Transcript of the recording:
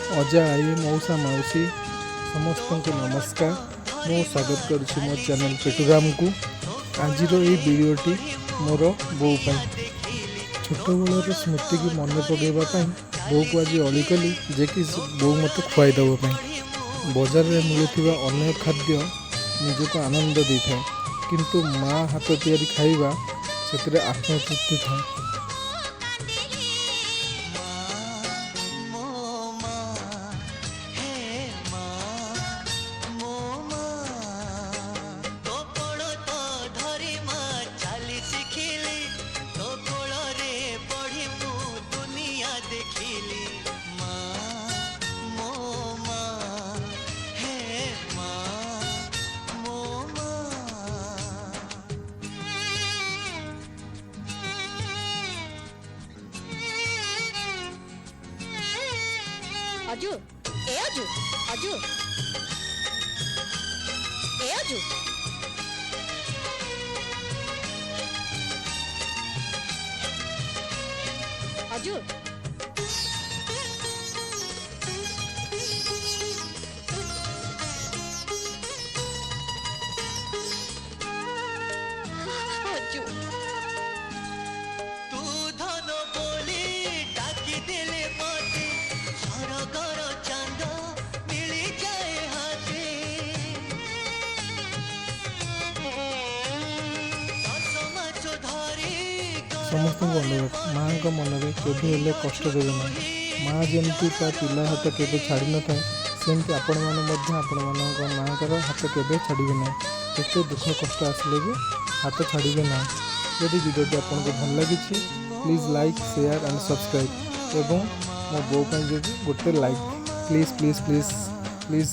अजा आई मौसा मौसी समस्त को नमस्कार। मु स्वागत करुच्ची मो चैनल पेटुराम को। आज वीडियोटी मोर बो छोट बेलर स्मृति की मन पकड़ापी बो को आज अली कली जे कि बो मत खुआईदेवाई। बजार में मिलुवा अनेक खाद्य निजक आनंद दे था किंतु माँ हाथ तैयारी खाइबा से आत्मतृप्ति था। अजू ए अजू अजू ए अजू अजू अजू समस्त अनुरोध माँ का मन में केवे कष्ट देवे ना। माँ जमी पिला हाथ के छाड़ी न था सेमती आपण मैंने माँ का हाथ के छाड़े ना। जिते दुख कष्ट आसिले भी हाथ छाड़े ना। यदि वीडियो आपको भल लगी please like share and subscribe एवं मो बो गोटे like please please please please.